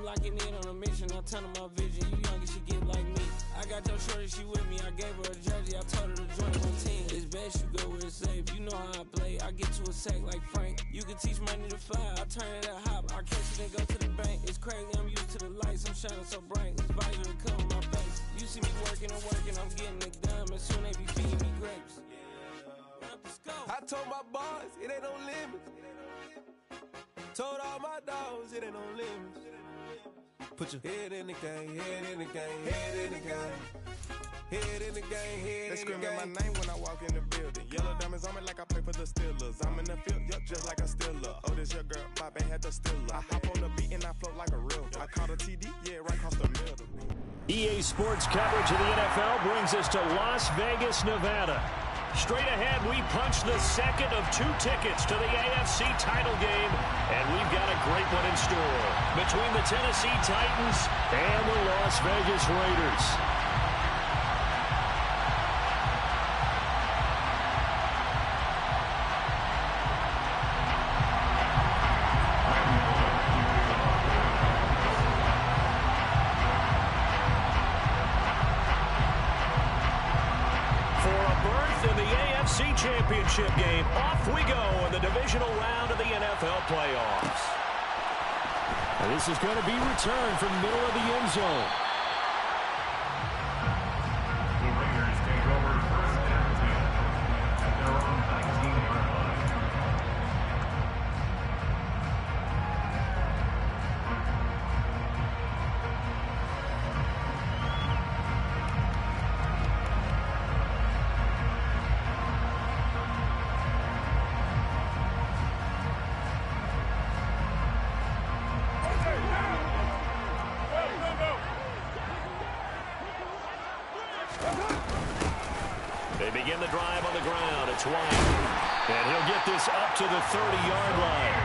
locking in on a mission. I turn to my vision. You young and she get like me. I got your shorty, she with me. I gave her a jersey. I told her to join my team. It's best you go where it's safe. You know how I play. I get to a sack like Frank. You can teach money to fly. I turn it up hop. I catch it and go to the bank. It's crazy. I'm used to the lights. I'm shining so bright. This visor to cover my face. You see me working and working. I'm getting it done. And soon they be feeding me grapes. I told my boys it ain't no limits. Told all my dogs it ain't no limits. Put your head in the game, head in the game, head in the game. Head in the game, head in the game. They screaming my name when I walk in the building. Yellow diamonds on me like I play for the Steelers. I'm in the field, yup, just like a Steeler. Oh, this your girl, my band had the Steeler. I hop on the beat and I float like a river. I caught a TD, yeah, right across the middle. EA Sports coverage of the NFL brings us to Las Vegas, Nevada. Straight ahead, we punch the second of 2 tickets to the AFC title game, and we've got a great one in store between the Tennessee Titans and the Las Vegas Raiders. Championship game. Off we go in the divisional round of the NFL playoffs. And this is going to be returned from the middle of the end zone. The Raiders take over first and 10 at their own 19-yard line. They begin the drive on the ground. It's White. And he'll get this up to the 30-yard line.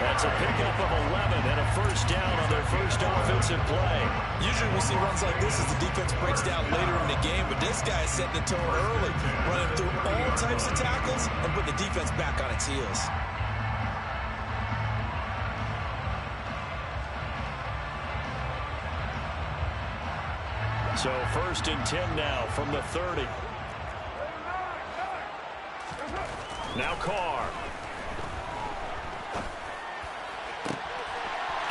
That's a pickup of 11 and a first down on their first offensive play. Usually we'll see runs like this as the defense breaks down later in the game, but this guy is setting the tone early, running through all types of tackles and putting the defense back on its heels. So first and 10 now from the 30. Now Carr.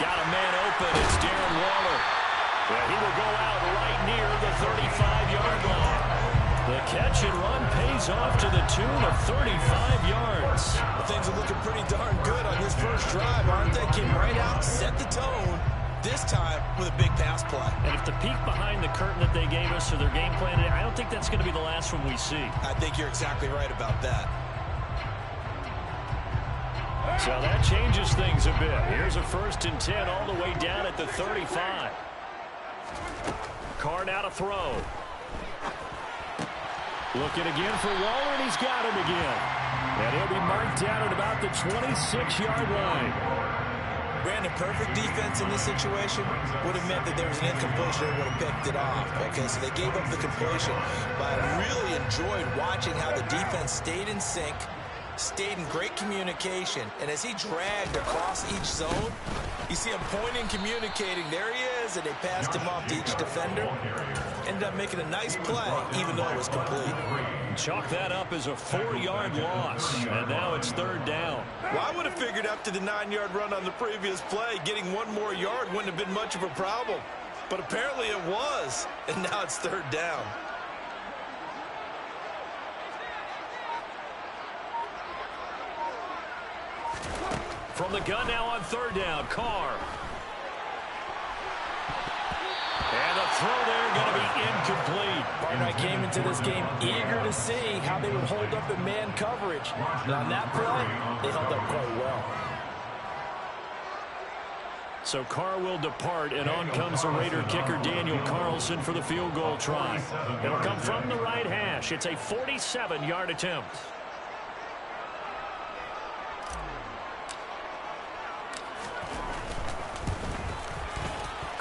Got a man open. It's Darren Waller. Yeah, he will go out right near the 35-yard line. The catch and run pays off to the tune of 35 yards. Well, things are looking pretty darn good on this first drive, aren't they? Came right out, set the tone, this time with a big pass play. And if the peek behind the curtain that they gave us or their game plan, I don't think that's going to be the last one we see. I think you're exactly right about that. So that changes things a bit. Here's a first and 10 all the way down at the 35. Carr now to throw. Looking again for Waller, and he's got him again. And he'll be marked down at about the 26-yard line. Brandon, perfect defense in this situation would have meant that there was an incompletion that would have picked it off. Okay, so they gave up the completion, but I really enjoyed watching how the defense stayed in sync, stayed in great communication, and as he dragged across each zone, you see him pointing, communicating. There he is, and they passed him off to each defender. Ended up making a nice play, even though it was complete. Chalk that up as a 4-yard loss, and now it's third down. Well, I would have figured after the 9-yard run on the previous play, getting one more yard wouldn't have been much of a problem. But apparently it was, and now it's third down. From the gun now on third down, Carr. And a throw there going to be incomplete. Partner, I came into this game eager to see how they would hold up in man coverage. And on that play, they held up quite well. So Carr will depart, and on comes the Raider kicker Daniel Carlson for the field goal try. It'll come from the right hash. It's a 47-yard attempt.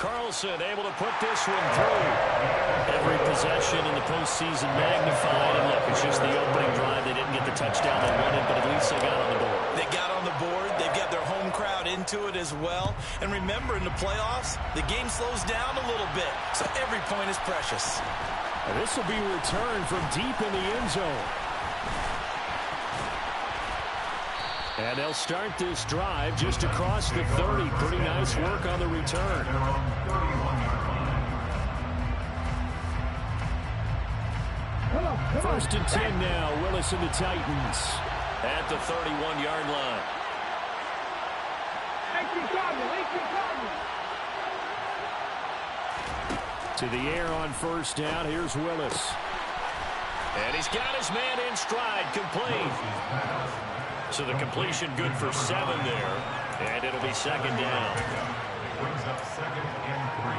Carlson able to put this one through. Every possession in the postseason magnified. And look, it's just the opening drive. They didn't get the touchdown they wanted, but at least they got on the board. They got on the board. They've got their home crowd in adding to it as well. And remember, in the playoffs, the game slows down a little bit, so every point is precious. This will be returned from deep in the end zone. And they'll start this drive just across the 30. Pretty nice work on the return. First and 10 now. Willis and the Titans at the 31-yard line. To the air on first down. Here's Willis. And he's got his man in stride, complete. So the completion good for 7 there. And it'll be second down. Brings up 2nd and 3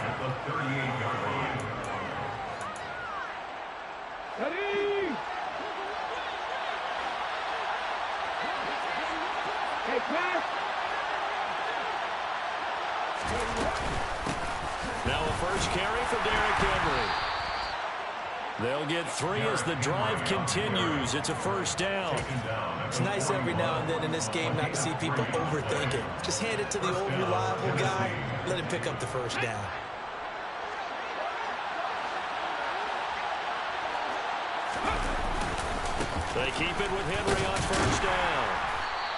at the 38-yard line. Ready! Hey, pass! Now a first carry for Derrick Henry. They'll get 3 as the drive continues. It's a first down. It's nice every now and then in this game not to see people overthink it. Just hand it to the old reliable guy. Let him pick up the first down. They keep it with Henry on first down.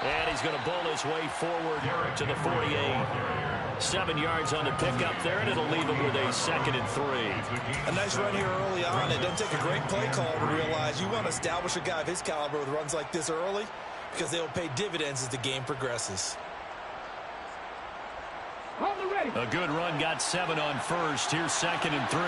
And he's going to bowl his way forward to the 48. 7 yards on the pickup there, and it'll leave him with a 2nd and 3. A nice run here early on. It doesn't take a great play call to realize you want to establish a guy of his caliber with runs like this early because they will pay dividends as the game progresses. A good run, got 7 on first. Here's 2nd and 3.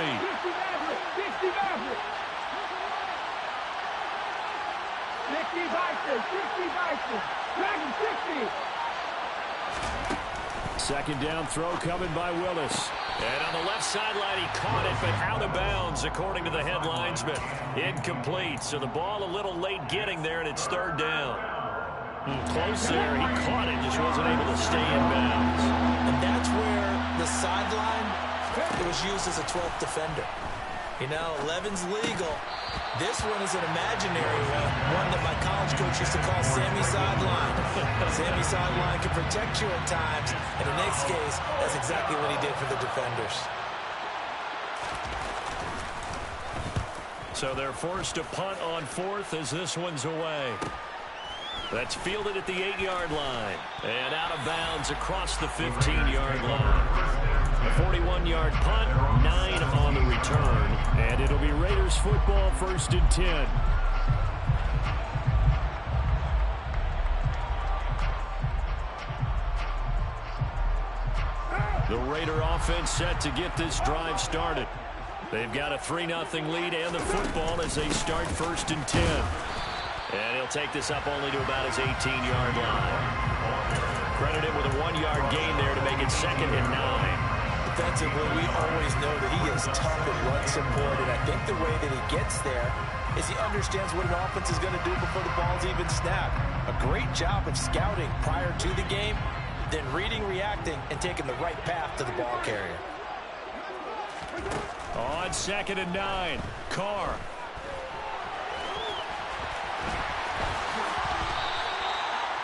2nd down throw coming by Willis. And on the left sideline, he caught it, but out of bounds, according to the head linesman. Incomplete, so the ball a little late getting there, and it's 3rd down. Close there. He caught it, just wasn't able to stay in bounds. And that's where the sideline, it was used as a 12th defender. You know, 11's legal. This one is an imaginary one that my college coach used to call Sammy Sideline. Sammy Sideline can protect you at times, and in this case, that's exactly what he did for the defenders. So they're forced to punt on 4th as this one's away. That's fielded at the 8-yard line. And out of bounds across the 15-yard line. A 41-yard punt, 9 on the return. And it'll be Raiders football, 1st and 10. The Raider offense set to get this drive started. They've got a 3-0 lead and the football as they start 1st and 10. And he'll take this up only to about his 18-yard line. Credit him with a 1-yard gain there to make it 2nd and 9. Defensively, we always know that he is tough at run support, and I think the way that he gets there is he understands what an offense is going to do before the ball's even snapped. A great job of scouting prior to the game, then reading, reacting, and taking the right path to the ball carrier. On 2nd and 9, Carr.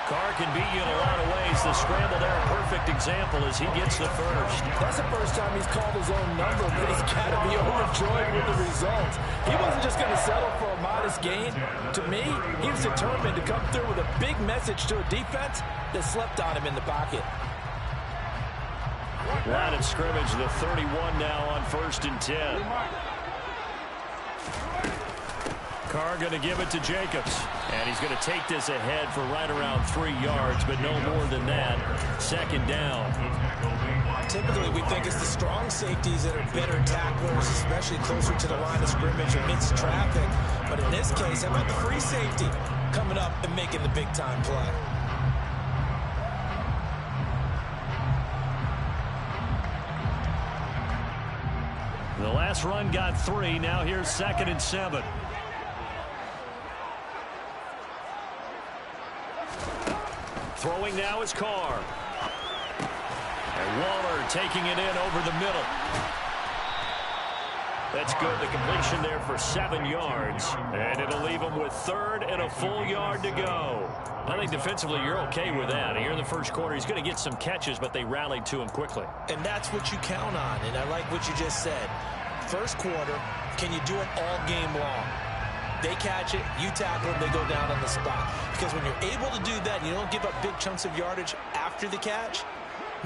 Carr can beat you in a lot of ways. The scramble there, a perfect example as he gets the first. That's the first time he's called his own number, but he's got to be overjoyed with the results. He wasn't just going to settle for a modest gain. To me, he was determined to come through with a big message to a defense that slept on him in the pocket. Line of scrimmage, the 31 now on 1st and 10. Carr going to give it to Jacobs. And he's going to take this ahead for right around 3 yards, but no more than that. 2nd down. Typically, we think it's the strong safeties that are better tacklers, especially closer to the line of scrimmage amidst traffic. But in this case, how about the free safety coming up and making the big-time play? The last run got 3. Now here's 2nd and 7. Throwing now is Carr. And Waller taking it in over the middle. That's good. The completion there for 7 yards. And it'll leave them with 3rd and a full yard to go. I think defensively you're okay with that. Here in the first quarter, he's going to get some catches, but they rallied to him quickly. And that's what you count on. And I like what you just said. First quarter, can you do it all game long? They catch it, you tackle them, they go down on the spot. Because when you're able to do that, you don't give up big chunks of yardage after the catch.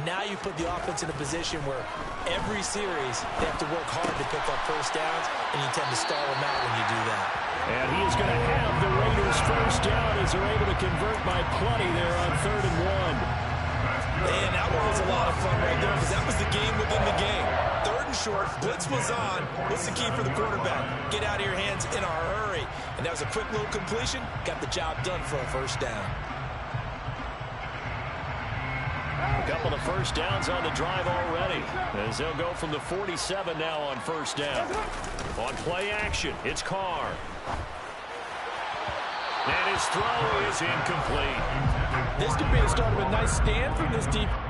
Now you put the offense in a position where every series they have to work hard to pick up first downs, and you tend to stall them out when you do that. And he is going to have the Raiders first down as they're able to convert by plenty there on 3rd and 1. And that one was a lot of fun right there because that was the game within the game. 3rd and short, blitz was on. What's the key for the quarterback? Get out of your hands in a hurry. And that was a quick little completion. Got the job done for a first down. A couple of first downs on the drive already as they'll go from the 47 now on first down. On play action, it's Carr. And his throw is incomplete. This could be the start of a nice stand from this defense.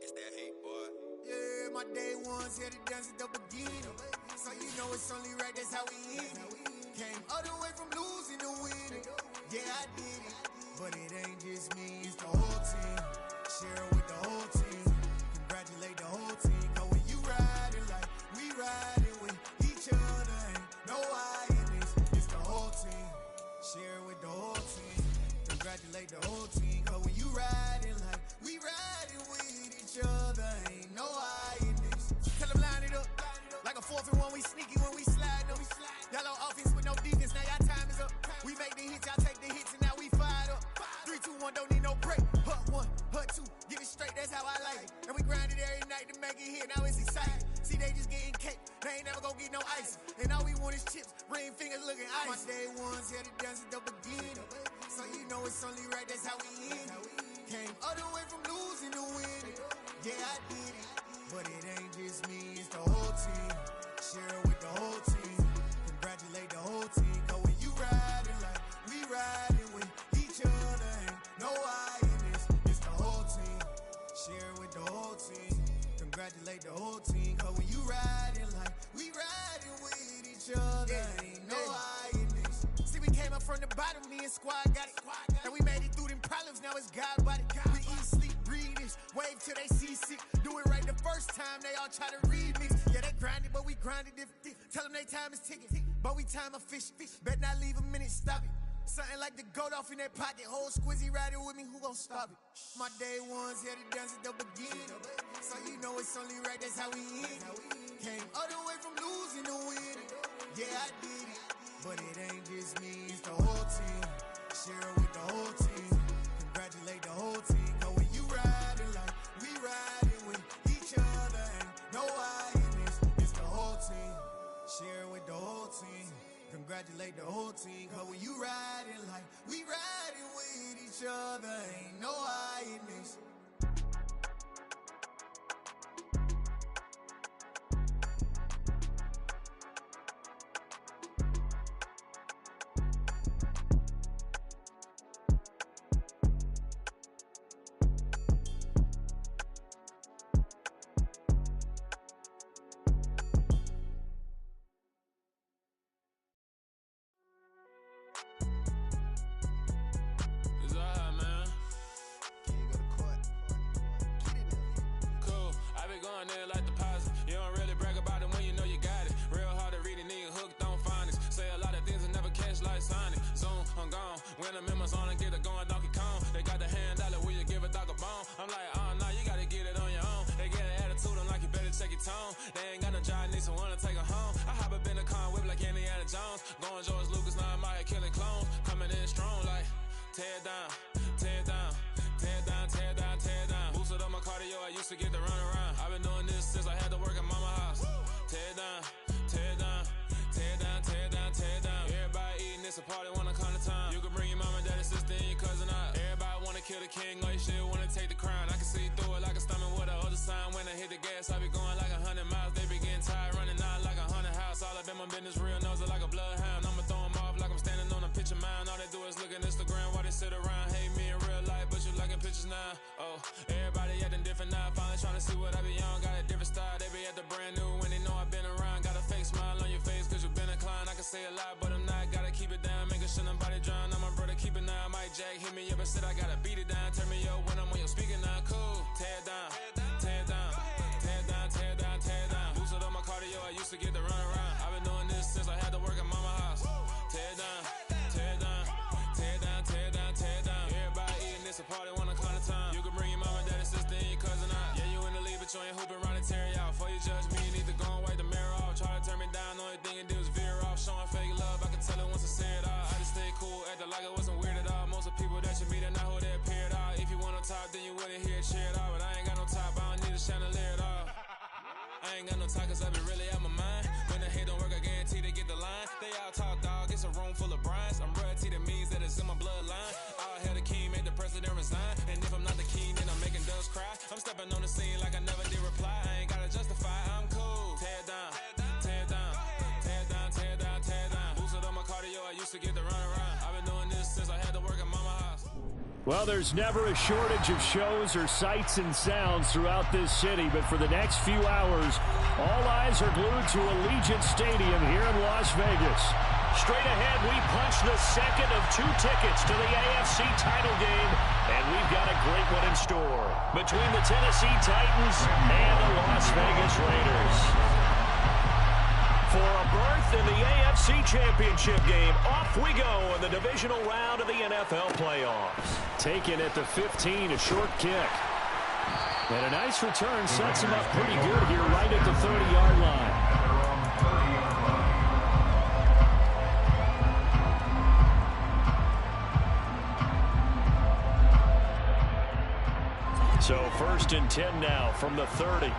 It's that hate, boy. Yeah, my day ones here to dance at the beginning. So you know it's only right, that's how we end it. Came all the way from losing to winning. Yeah, I did it. But it ain't just me, it's the whole team. Share it with the whole team. Congratulate the whole team. Cause when you riding like we riding with each other, ain't no I in this. It's the whole team. Share it with the whole team. Congratulate the whole team. Cause when you riding like we riding with each other, ain't no I in this. Tell them line it up. Like a 4th and 1, we sneaky when we slide up. Y'all on offense with no defense, now y'all time is up. We make the hits, y'all take the hits, and now we fired up. 3, 2, 1, don't need no break. Hut 1, hut 2, get it straight, that's how I like it. And we grind it every night to make it hit, now it's exciting. See, they just getting cake, they ain't never gonna get no ice. And all we want is chips, ring fingers looking ice. My day ones here to dance at the beginning. So you know it's only right, that's how we end it. Came all the way from losing to winning. Yeah, I did it. But it ain't just me, it's the whole team. Share it with the whole team. Congratulate the whole team. Cause when you riding like we riding with each other, ain't no I in this. It's the whole team. Share it with the whole team. Congratulate the whole team. Cause when you riding like we riding with each other, ain't no I in this. See, we came up from the bottom, me and squad got it. And we made it through them problems, now it's God body. We eat, sleep, breathe this, wave till they see sick. Do it right the first time, they all try to remix. Yeah, they grinded, but we grinded different. Tell them they time is ticking, but we time a fish. Bet not leave a minute, stop it. Something like the goat off in that pocket. Whole squizzy riding with me, who gon' stop it? My day ones here to dance at the beginning. So you know it's only right, that's how we end it. Came all the way from losing to winning. Yeah, I did it. But it ain't just me, it's the whole team. Share it with the whole team. Congratulate the whole team. Cause when you riding like we riding with each other, ain't no I in this. It's the whole team. Share it with the whole team. Congratulate congratulate the whole team. Cause when you riding like we riding with each other, ain't no hiding this. Like deposit. You don't really brag about it when you know you got it. Real hard to read a nigga hooked on phonics. Say a lot of things and never catch like Sonic. Zoom, I'm gone. When the members on and get it going Donkey Kong. They got the hand dollar, will you give a dog a bone? I'm like, oh no, you gotta get it on your own. They get an attitude, I'm like, you better check your tone. They ain't got no job, need someone to take her home. I hop up in the car and whip like Indiana Jones. Going George Lucas, now I'm out here killing clones. Coming in strong like, tear down, tear down. Tear down, tear down, tear down. Boosted up my cardio, I used to get to run around. I've been doing this since I had to work at mama house. Tear down, tear down, tear down, tear down, tear down. Everybody eating this a party when I come to town. You can bring your mama, daddy, sister, and your cousin out. Everybody wanna kill the king, or you shit wanna take the crown. I can see through it like a stomach with a other sign. When I hit the gas, I be going like 100 miles. They be getting tired, running out like 100 house. All up in my business, real nose it like a bloodhound. I'ma throw them off like I'm standing on a picture mound. All they do is look at Instagram while they sit around. Hate me in real life, but you liking pictures now. Oh, everybody acting different now. Finally trying to see what I be on. Got a different style, they be at the brand new when they know I've been around. Got a fake smile on your face cause you been inclined. I can say a lot, but I'm not. Gotta keep it down, making sure nobody drown. I'm my brother, keep it now. Mike Jack hit me up and said I gotta beat it down. Turn me up when I'm on your speaker now. Cool, tear down, tear down, tear down, tear down, tear down. Boosted up my cardio, I used to get to run around. I've been doing this since I had to work at mama house. Tear down, tear down, tear down, tear down, tear down. Everybody eating this a party when I come to town. You can bring your mama, daddy, sister, and your cousin out. Yeah, you in the league, but you ain't hooping around and tear you out. Before you judge me, you need to go and wipe the mirror off. Try to turn me down, only thing you do is veer off. Showing fake love, I can tell it once I say it all. I just stay cool, acting like it wasn't weird at all. Most of the people that you meet are not who they appear at all. If you want on top, then you wouldn't hear it cheer at all. But I ain't got no top, I don't need a chandelier at all. I ain't got no time cause I be really out my mind. When the hate don't work, I guarantee they get the line. They all talk dog, it's a room full of brines. I'm royalty, that means that it's in my bloodline. All hail the king, make the president resign. And if I'm not the king, then I'm making doves cry. I'm stepping on the scene like I never did reply. I ain't gotta justify, I'm cool. Tear down, tear down, tear down, tear down, tear down. Boosted up my cardio, I used to get to run around. I've been doing this since I had to work at mama house. Well, there's never a shortage of shows or sights and sounds throughout this city, but for the next few hours, all eyes are glued to Allegiant Stadium here in Las Vegas. Straight ahead, we punch the second of 2 tickets to the AFC title game, and we've got a great one in store between the Tennessee Titans and the Las Vegas Raiders. For a berth in the AFC Championship game, off we go in the divisional round of the NFL playoffs. Taken at the 15, a short kick. And a nice return sets him up pretty good here right at the 30-yard line. So 1st and 10 now from the 30.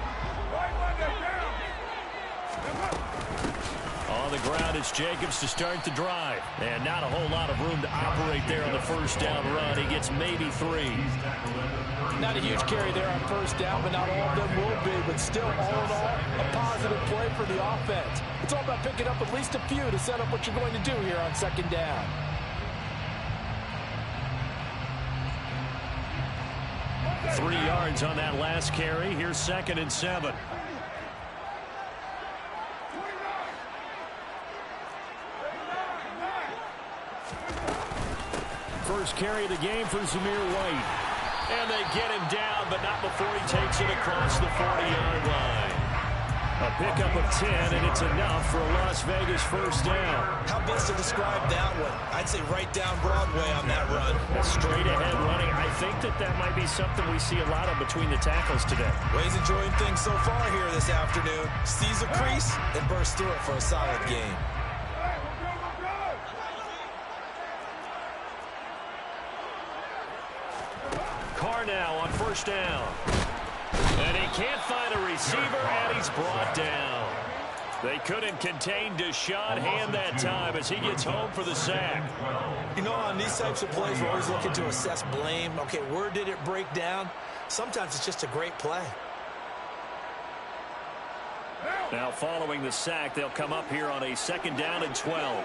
On the ground, it's Jacobs to start the drive. And not a whole lot of room to operate there on the first down run. He gets maybe 3. Not a huge carry there on first down, but not all of them will be. But still, all in all, a positive play for the offense. It's all about picking up at least a few to set up what you're going to do here on 2nd down. Three yards on that last carry. Here's 2nd and 7. First carry of the game for Zamir White. And they get him down, but not before he takes it across the 40-yard line. A pickup of 10, and it's enough for a Las Vegas first down. How best to describe that one? I'd say right down Broadway on that run. Straight ahead running. I think that might be something we see a lot of between the tackles today. Well, he's enjoying things so far here this afternoon. Sees a crease and bursts through it for a solid game. Carr now on first down. And he can't find a receiver, and he's brought down. They couldn't contain Deshaun Hand that time as he gets home for the sack. You know, on these types of plays, we're always looking to assess blame. Okay, where did it break down? Sometimes it's just a great play. Now following the sack, they'll come up here on a 2nd down and 12.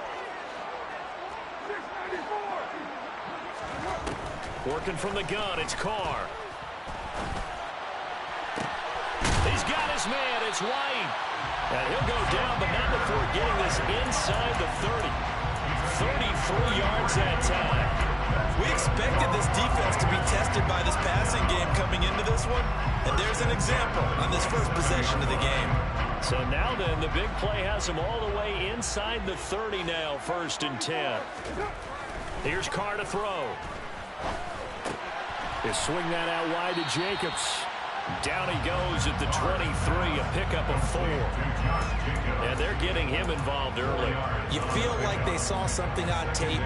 Working from the gun, it's Carr. He's got his man, it's White. And he'll go down, but not before getting this inside the 30. 33 yards that time. We expected this defense to be tested by this passing game coming into this one. And there's an example on this first possession of the game. So now then, the big play has him all the way inside the 30 now, 1st and 10. Here's Carr to throw. They swing that out wide to Jacobs. Down he goes at the 23, a pickup of 4. And they're getting him involved early. You feel like they saw something on tape,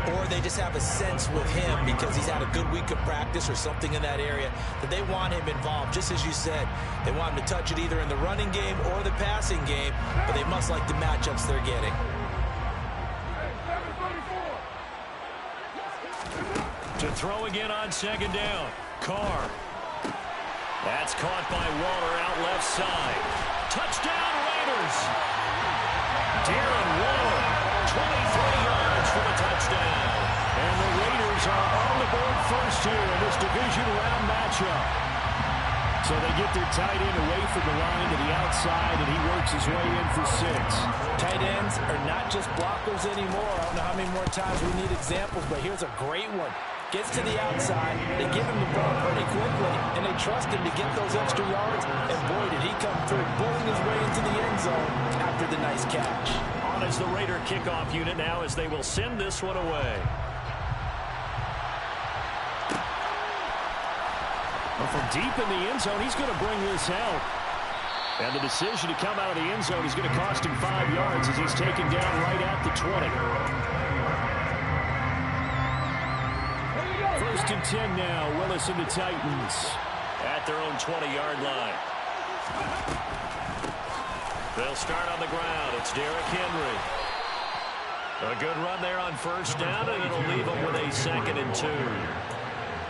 or they just have a sense with him because he's had a good week of practice or something in that area that they want him involved. Just as you said, they want him to touch it either in the running game or the passing game, but they must like the matchups they're getting. To throw again on 2nd down. Carr. That's caught by Waller out left side. Touchdown Raiders. Darren Waller, 23 yards for the touchdown. And the Raiders are on the board first here in this division round matchup. So they get their tight end away from the line to the outside, and he works his way in for 6. Tight ends are not just blockers anymore. I don't know how many more times we need examples, but here's a great one. Gets to the outside, they give him the ball pretty quickly, and they trust him to get those extra yards, and boy, did he come through, bulling his way into the end zone after the nice catch. On is the Raider kickoff unit now as they will send this one away. Well, from deep in the end zone, he's going to bring this out. And the decision to come out of the end zone is going to cost him 5 yards as he's taken down right at the 20. 1st and 10 now. Willis and the Titans at their own 20-yard line. They'll start on the ground. It's Derrick Henry. A good run there on 1st down, and it'll leave them with a 2nd and 2.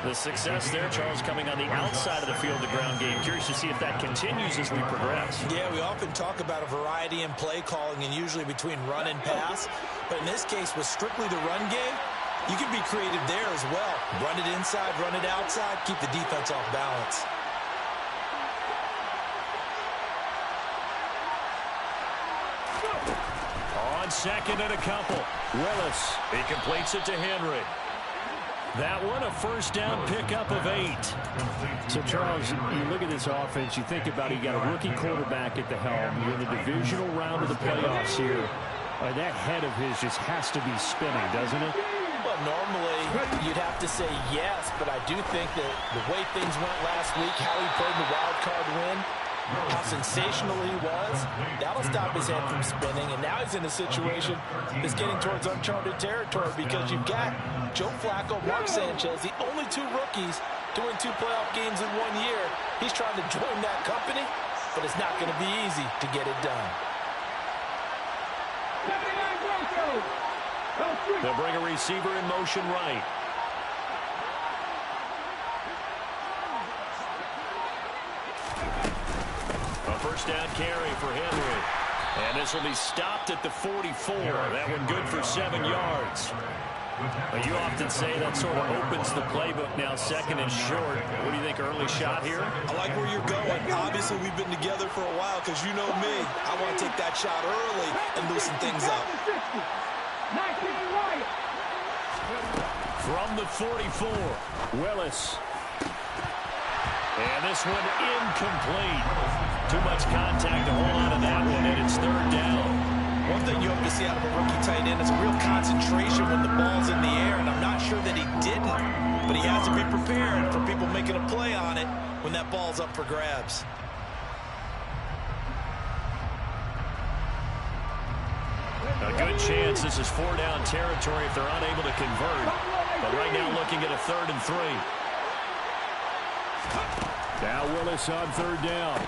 The success there, Charles, coming on the outside of the field, the ground game. Curious to see if that continues as we progress. Yeah, we often talk about a variety in play calling and usually between run and pass. But in this case, with strictly the run game, you can be creative there as well. Run it inside, run it outside, keep the defense off balance. On 2nd and a couple, Willis. He completes it to Henry. That one, a 1st down pickup of 8. So, Charles, you look at this offense, you think about it, you got a rookie quarterback at the helm. You're in the divisional round of the playoffs here. That head of his just has to be spinning, doesn't it? Well, normally you'd have to say yes, but I do think that the way things went last week, how he played the wild card win, how sensational he was, that'll stop his head from spinning. And now he's in a situation that's getting towards uncharted territory because you've got Joe Flacco, Mark Sanchez, the only 2 rookies doing 2 playoff games in 1 year. He's trying to join that company, but it's not going to be easy to get it done. They'll bring a receiver in motion right. A 1st down carry for Henry. And this will be stopped at the 44. That one good for 7 yards. You often say that sort of opens the playbook now, 2nd and short. What do you think, early shot here? I like where you're going. Obviously, we've been together for a while because you know me. I want to take that shot early and loosen things up. From the 44, Willis. And this one incomplete. Too much contact to hold on to that one, and it's 3rd down. One thing you hope to see out of a rookie tight end is a real concentration when the ball's in the air, and I'm not sure that he didn't, but he has to be prepared for people making a play on it when that ball's up for grabs. A good chance this is 4-down territory if they're unable to convert. But right now looking at a 3rd and 3. Now Willis on 3rd down.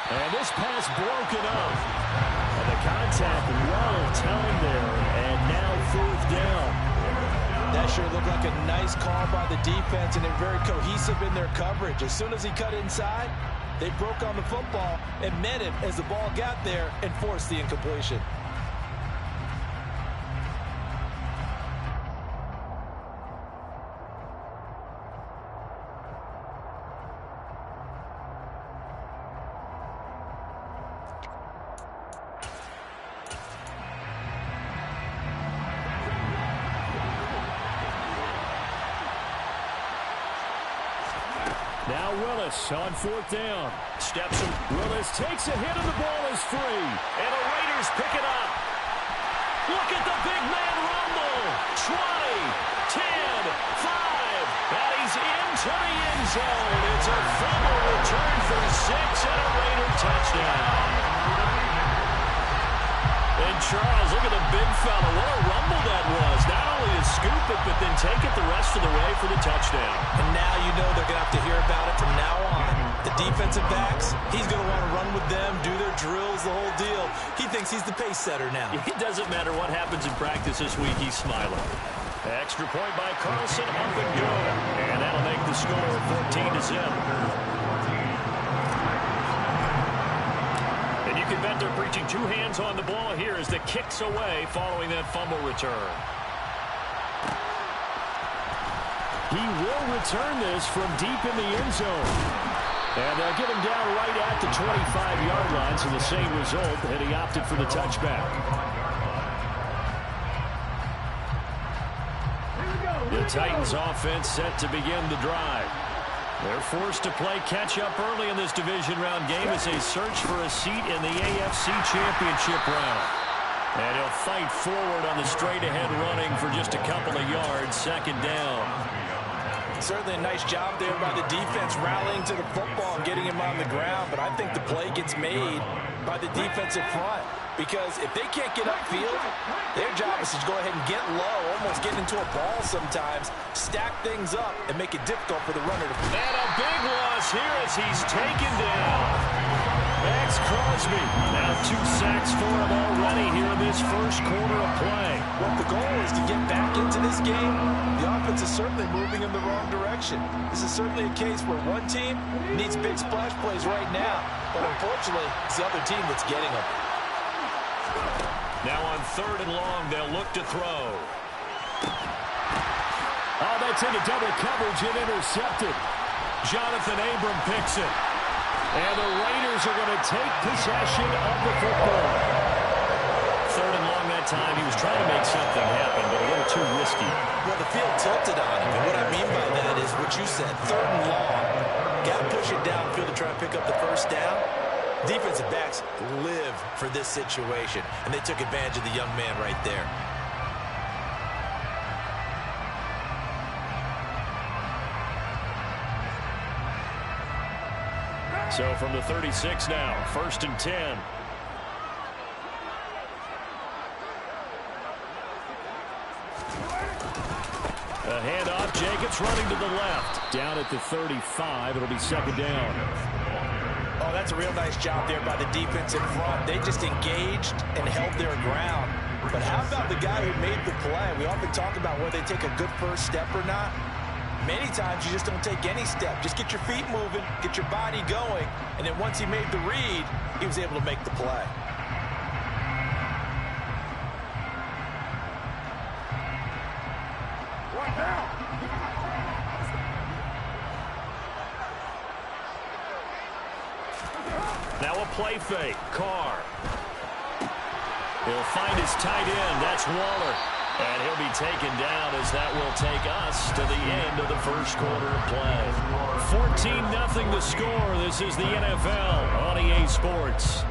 And this pass broken up. And contact well telling there, and now 4th down. That sure looked like a nice call by the defense, and they're very cohesive in their coverage. As soon as he cut inside, they broke on the football and met him as the ball got there and forced the incompletion. Now Willis on 4th down. Steps him. Willis takes a hit and the ball is free. And the Raiders pick it up. Look at the big man rumble. 20, 10, 5. And he's into the end zone. It's a fumble return for 6 and a Raider touchdown. And Charles, look at the big fella. What a rumble that was. Not only to scoop it, but then take it the rest of the way for the touchdown. And now you know they're going to have to hear about it from now on. The defensive backs, he's going to want to run with them, do their drills, the whole deal. He thinks he's the pace setter now. It doesn't matter what happens in practice this week, he's smiling. Extra point by Carlson, up and go. And that'll make the score 14-0. And you can bet they're preaching 2 hands on the ball here as the kick's away following that fumble return. He will return this from deep in the end zone. And they'll get him down right at the 25-yard line, so the same result, and he opted for the touchback. The Titans offense set to begin the drive. They're forced to play catch-up early in this division round game as they search for a seat in the AFC Championship round. And he'll fight forward on the straight-ahead running for just a couple of yards, 2nd down. Certainly a nice job there by the defense rallying to the football and getting him on the ground, but I think the play gets made by the defensive front because if they can't get upfield, their job is to go ahead and get low, almost get into a ball sometimes, stack things up, and make it difficult for the runner to... And a big loss here as he's taken down. Max Crosby. Now 2 sacks for him already here in this first quarter of play. Well, the goal is to get back into this game. The offense is certainly moving in the wrong direction. This is certainly a case where one team needs big splash plays right now, but unfortunately, it's the other team that's getting them. Now on 3rd and long, they'll look to throw. Oh, that's into double coverage and intercepted. Jonathan Abram picks it. And the Raiders are going to take possession of the football. 3rd and long that time. He was trying to make something happen, but a little too risky. Well, the field tilted on him. And what I mean by that is what you said. 3rd and long. Got to push it downfield to try and pick up the first down. Defensive backs live for this situation, and they took advantage of the young man right there. So from the 36 now, 1st and 10. A handoff, Jacobs running to the left. Down at the 35, it'll be 2nd down. Oh, that's a real nice job there by the defense in front. They just engaged and held their ground. But how about the guy who made the play? We often talk about whether they take a good first step or not. Many times you just don't take any step. Just get your feet moving, get your body going, and then once he made the read, he was able to make the play. Now a play fake. Carr. He'll find his tight end. That's Waller. And he'll be taken down as that will take us to the end of the first quarter of play. 14-0 the score. This is the NFL on EA Sports.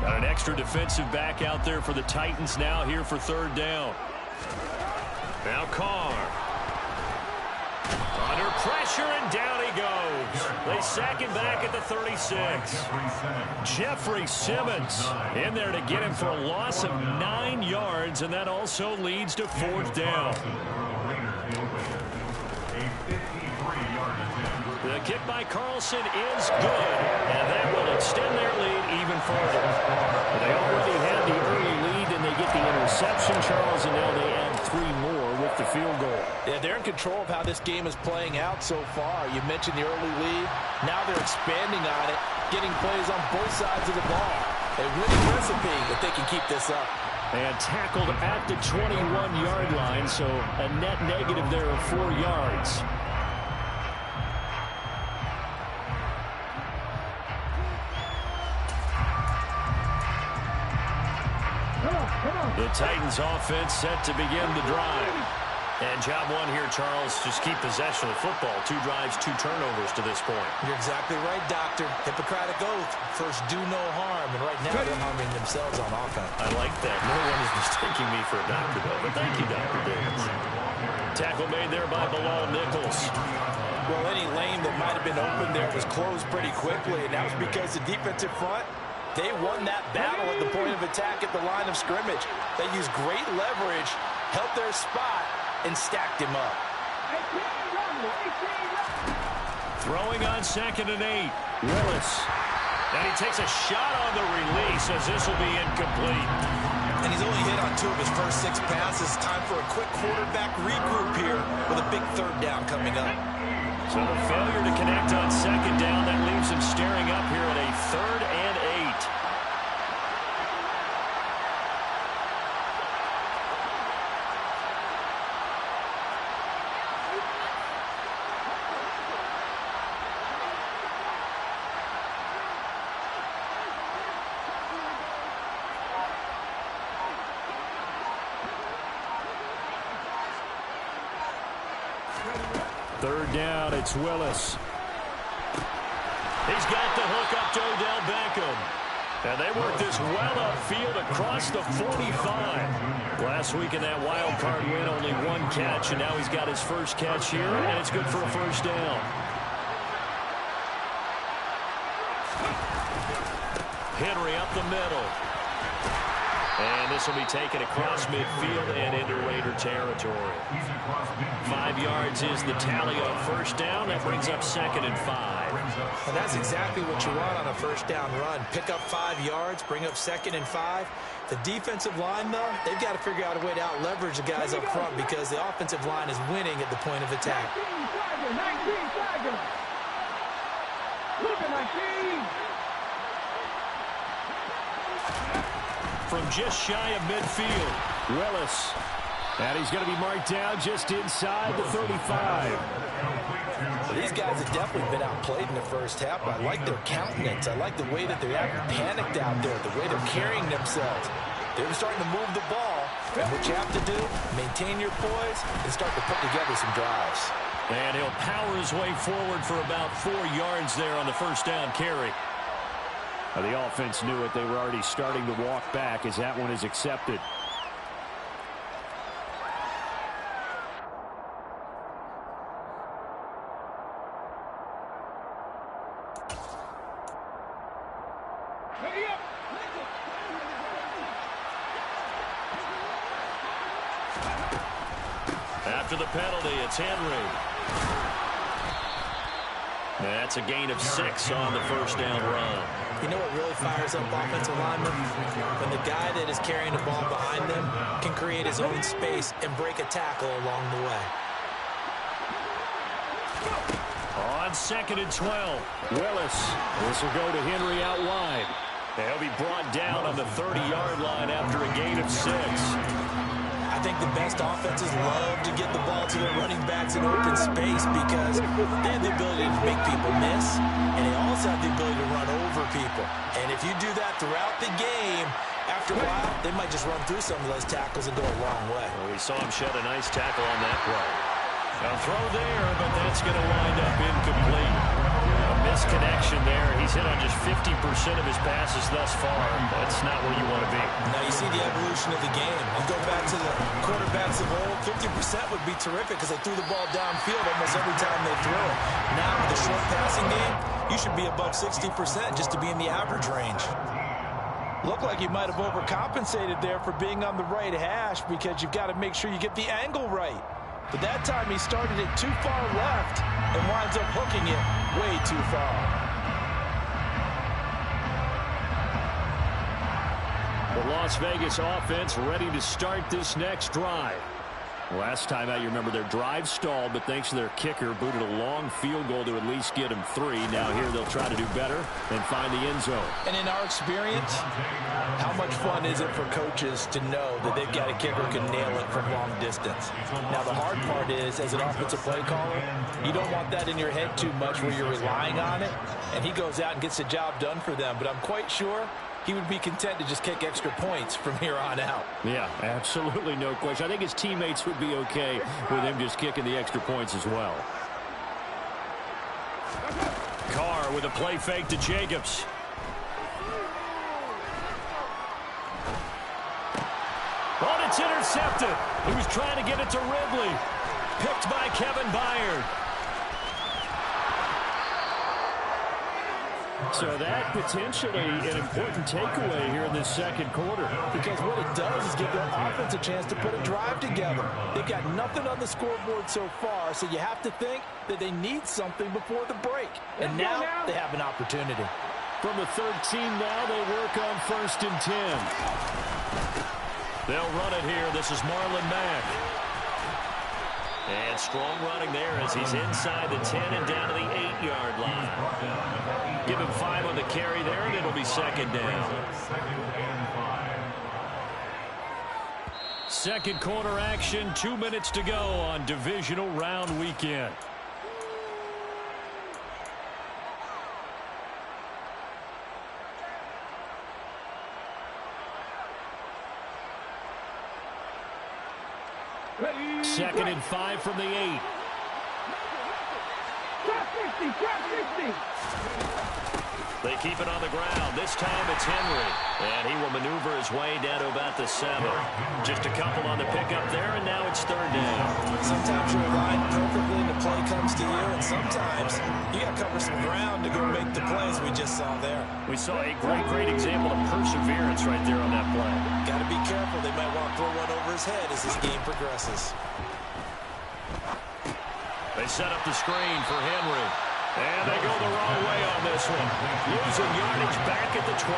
Got an extra defensive back out there for the Titans now here for 3rd down. Now Carr. Under pressure, and down he goes. They sack him back at the 36. Jeffrey Simmons in there to get him for a loss of 9 yards, and that also leads to 4th down. The kick by Carlson is good, and that will extend their lead even further. They already had the early lead, and they get the interception, Charles, and now they add 3 more with the field goal. Yeah, they're in control of how this game is playing out so far. You mentioned the early lead. Now they're expanding on it, getting plays on both sides of the ball. A winning recipe if they can keep this up. And tackled at the 21-yard line, so a net negative there of 4 yards. The Titans offense set to begin the drive. And job one here, Charles, just keep possession of the football. 2 drives, 2 turnovers to this point. You're exactly right, Doctor. Hippocratic oath. First, do no harm. And right now, they're harming themselves on offense. I like that. No one is mistaking me for a doctor, though. But thank you, Dr. Davis. Tackle made there by Bilal Nichols. Well, any lane that might have been open there was closed pretty quickly, and that was because the defensive front, they won that battle at the point of attack at the line of scrimmage. They used great leverage, held their spot, and stacked him up. Throwing on 2nd and 8. Willis. And he takes a shot on the release as this will be incomplete. And he's only hit on 2 of his first 6 passes. Time for a quick quarterback regroup here with a big 3rd down coming up. So the failure to connect on 2nd down, that leaves him staring up here at a 3rd and 8. Third down, it's Willis. He's got the hook up to Odell Beckham. And they work this well upfield across the 45. Last week in that wild card win, only 1 catch, and now he's got his first catch here, and it's good for a 1st down. Henry up the middle. And this will be taken across midfield and into Raider territory. 5 yards is the tally on 1st down. That brings up 2nd and 5. And that's exactly what you want on a 1st down run. Pick up 5 yards, bring up 2nd and 5. The defensive line, though, they've got to figure out a way to out-leverage the guys up front because the offensive line is winning at the point of attack. 19. From just shy of midfield, Willis. And he's going to be marked down just inside the 35. These guys have definitely been outplayed in the first half. I like their countenance. I like the way that they're acting panicked out there, the way they're carrying themselves. They're starting to move the ball. And what you have to do, maintain your poise and start to put together some drives. And he'll power his way forward for about 4 yards there on the 1st down carry. The offense knew it. They were already starting to walk back as that one is accepted. After the penalty, it's Henry. That's a gain of 6 on the 1st down run. You know what really fires up offensive linemen? When the guy that is carrying the ball behind them can create his own space and break a tackle along the way. On 2nd and 12, Willis. This will go to Henry out wide. He'll be brought down on the 30-yard line after a gain of 6. I think the best offenses love to get the ball to their running backs in open space because they have the ability to make people miss, and they also have the ability to run over people. And if you do that throughout the game, after a while, they might just run through some of those tackles and go a long way. Well, we saw him shed a nice tackle on that play. A throw there, but that's going to wind up incomplete. A misconnection there. He's hit on just 50% of his passes thus far. That's not where you want to be. Now you see the evolution of the game. You go back to to the quarterbacks of old, 50% would be terrific because they threw the ball downfield almost every time they threw it. Now with a short passing game, you should be above 60% just to be in the average range. Looked like he might have overcompensated there for being on the right hash because you've got to make sure you get the angle right. But that time he started it too far left and winds up hooking it way too far. The Las Vegas offense ready to start this next drive. Last time out, you remember their drive stalled, but thanks to their kicker, booted a long field goal to at least get them 3. Now here they'll try to do better and find the end zone. And in our experience, how much fun is it for coaches to know that they've got a kicker who can nail it from long distance? Now the hard part is, as an offensive play caller, you don't want that in your head too much where you're relying on it, and he goes out and gets the job done for them. But I'm quite sure he would be content to just kick extra points from here on out. Yeah, absolutely no question. I think his teammates would be okay with him just kicking the extra points as well. Carr with a play fake to Jacobs. Oh, and it's intercepted. He was trying to get it to Ridley. Picked by Kevin Byard. So that potentially an important takeaway here in this second quarter. Because what it does is give their offense a chance to put a drive together. They've got nothing on the scoreboard so far, so you have to think that they need something before the break. And now they have an opportunity. From the 13 now, they work on 1st and 10. They'll run it here. This is Marlon Mack. And strong running there as he's inside the 10 and down to the 8-yard line. Give him 5 on the carry there, and it'll be 2nd down. Second quarter action, 2 minutes to go on divisional round weekend. Second and 5 from the 8. They keep it on the ground. This time it's Henry. And he will maneuver his way down to about the 7. Just a couple on the pickup there, and now it's 3rd down. Sometimes you're aligned perfectly and the play comes to you, and sometimes you got to cover some ground to go make the plays we just saw there. We saw a great example of perseverance right there on that play. Got to be careful. They might want to throw one over his head as this game progresses. They set up the screen for Henry. And they go the wrong way on this one. Losing yardage back at the 12.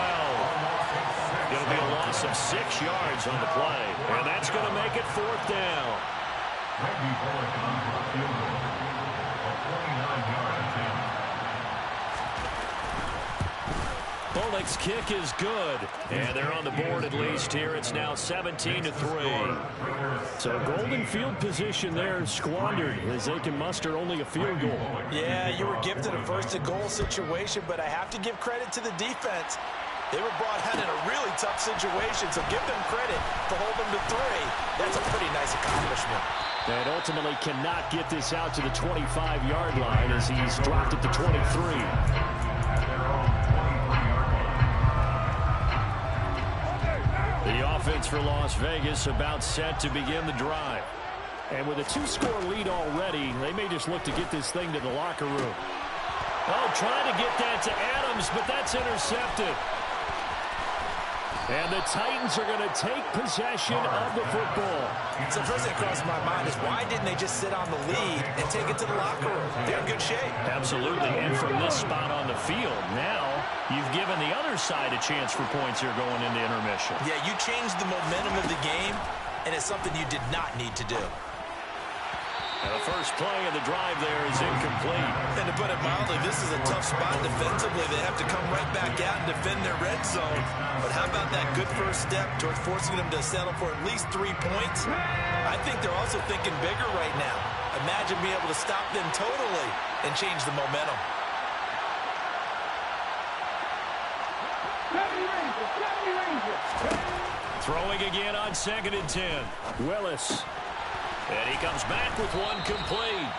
It'll be a loss of 6 yards on the play. And that's going to make it 4th down. Bullock's kick is good. And they're on the board at least here. It's now 17-3. So golden field position there squandered as they can muster only a field goal. Yeah, you were gifted a 1st and goal situation, but I have to give credit to the defense. They were brought out in a really tough situation, so give them credit to hold them to 3. That's a pretty nice accomplishment. And ultimately cannot get this out to the 25-yard line as he's dropped it to 23. The offense for Las Vegas about set to begin the drive. And with a 2-score lead already, they may just look to get this thing to the locker room. Oh, trying to get that to Adams, but that's intercepted. And the Titans are going to take possession of the football. So first thing that crosses my mind is why didn't they just sit on the lead and take it to the locker room? They're in good shape. Absolutely. And from this spot on the field, now you've given the other side a chance for points here going into intermission. Yeah, you changed the momentum of the game, and it's something you did not need to do. And the first play of the drive there is incomplete. And to put it mildly, this is a tough spot defensively. They have to come right back out and defend their red zone. But how about that good first step towards forcing them to settle for at least 3 points? I think they're also thinking bigger right now. Imagine being able to stop them totally and change the momentum. Throwing again on 2nd and 10. Willis. And he comes back with one complete.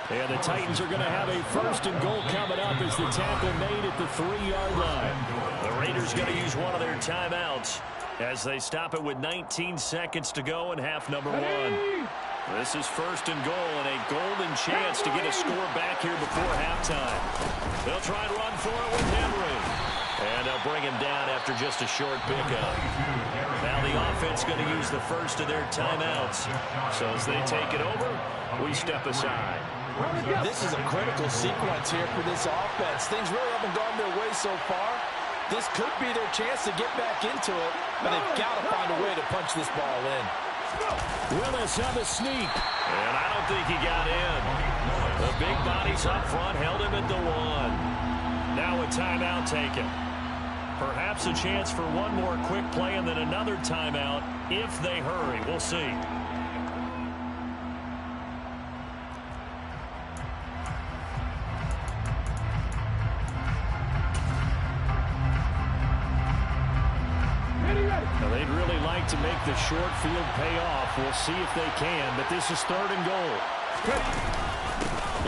And the Titans are going to have a 1st and goal coming up as the tackle made at the 3-yard line. The Raiders going to use one of their timeouts. as they stop it with 19 seconds to go in half number one. This is first and goal and a golden chance to get a score back here before halftime. They'll try and run for it with Henry. And they'll bring him down after just a short pickup. Now the offense going to use the first of their timeouts. So as they take it over, we step aside. This is a critical sequence here for this offense. Things really haven't gone their way so far. This could be their chance to get back into it, but they've got to find a way to punch this ball in. Willis on the sneak. And I don't think he got in. The big bodies up front held him at the one. Now a timeout taken. Perhaps a chance for one more quick play and then another timeout if they hurry. We'll see. Now they'd really like to make the short field pay off. We'll see if they can, but this is third and goal.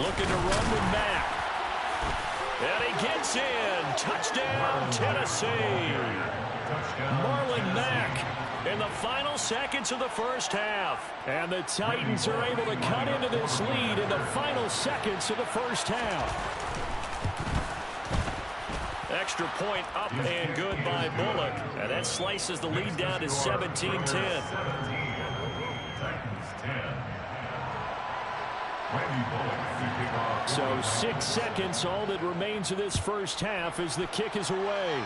Looking to run with Mack. And he gets in. Touchdown, Tennessee. Marlon Mack in the final seconds of the first half. And the Titans are able to cut into this lead in the final seconds of the first half. Extra point up and good by Bullock. And that slices the lead down to 17-10. So 6 seconds, all that remains of this first half as the kick is away.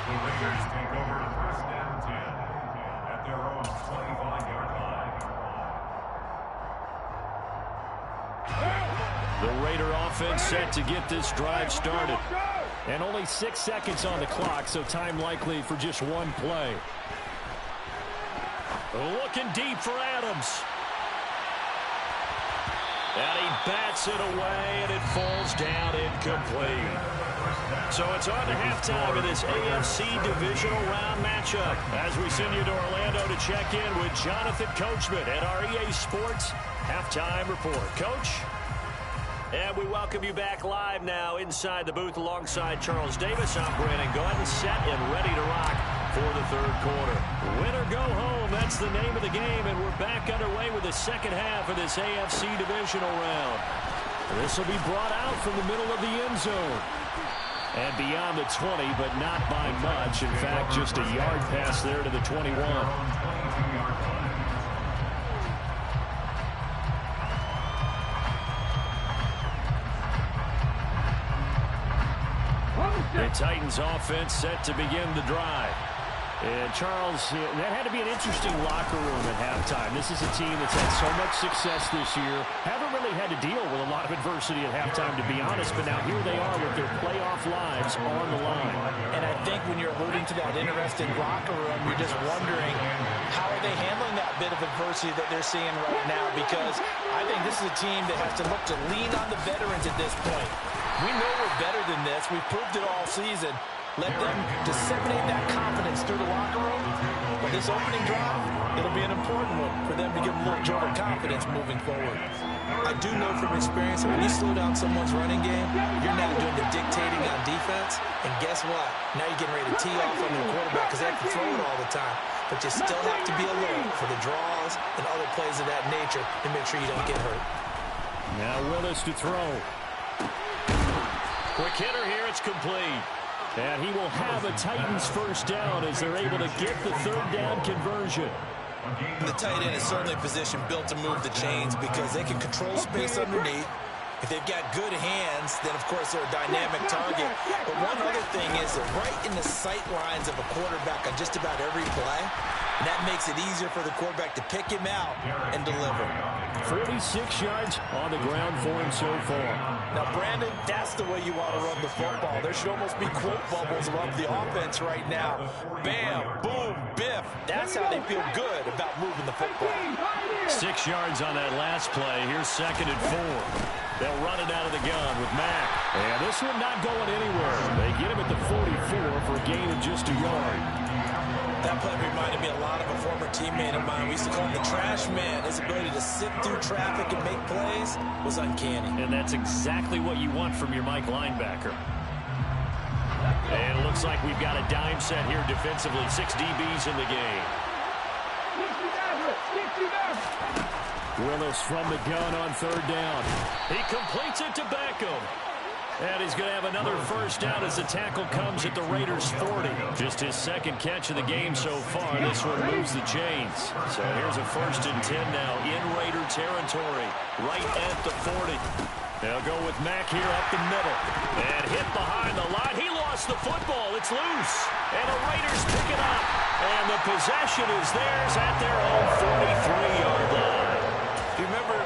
The Raiders take over first and 10 at their own 25-yard line. The Raider offense set to get this drive started. And only 6 seconds on the clock, so time likely for just one play. Looking deep for Adams. And he bats it away, and it falls down incomplete. So it's on to halftime of this AFC divisional round matchup as we send you to Orlando to check in with Jonathan Coachman at our EA Sports Halftime Report. Coach? And we welcome you back live now inside the booth alongside Charles Davis. I'm Brandon Gaudin, set and ready to rock for the third quarter. Win or go home, that's the name of the game, and we're back underway with the second half of this AFC divisional round. This will be brought out from the middle of the end zone. And beyond the 20, but not by much. In fact, just a yard pass there to the 21. The Titans offense set to begin the drive. And Charles, that had to be an interesting locker room at halftime. This is a team that's had so much success this year. Haven't really had to deal with a lot of adversity at halftime, to be honest. But now here they are with their playoff lives on the line. And I think when you're alluding to that interesting locker room, you're just wondering how are they handling that bit of adversity that they're seeing right now? Because I think this is a team that has to look to lean on the veterans at this point. We know we're better than this. We've proved it all season. Let them disseminate that confidence through the locker room. But this opening drive, it'll be an important one for them to give them a little jolt of confidence moving forward. I do know from experience that when you slow down someone's running game, you're now doing the dictating on defense. And guess what? Now you're getting ready to tee off on the quarterback because they have to throw it all the time. But you still have to be alert for the draws and other plays of that nature to make sure you don't get hurt. Now Willis to throw. Quick hitter here, it's complete. And he will have a Titans first down as they're able to get the third down conversion. The tight end is certainly a position built to move the chains because they can control space underneath. If they've got good hands, then of course they're a dynamic target. But one other thing is they're right in the sight lines of a quarterback on just about every play. And that makes it easier for the quarterback to pick him out and deliver. 46 yards on the ground for him so far. Now, Brandon, that's the way you want to run the football. There should almost be quote bubbles around the offense right now. Bam, boom, biff. That's how they feel good about moving the football. 6 yards on that last play. Here's 2nd and 4. They'll run it out of the gun with Mack. And this one not going anywhere. They get him at the 44 for a gain of just a yard. That play reminded me a lot of a former teammate of mine. We used to call him the trash man. His ability to sit through traffic and make plays was uncanny. And that's exactly what you want from your Mike linebacker. And it looks like we've got a dime set here defensively. 6 DBs in the game. Willis from the gun on 3rd down. He completes it to Beckham. And he's going to have another first down as the tackle comes at the Raiders' 40. Just his 2nd catch of the game so far. This one moves the chains. So here's a 1st and 10 now in Raider territory, right at the 40. They'll go with Mack here up the middle. And hit behind the line. He lost the football. It's loose. And the Raiders pick it up. And the possession is theirs at their own 43-yard line. Do you remember...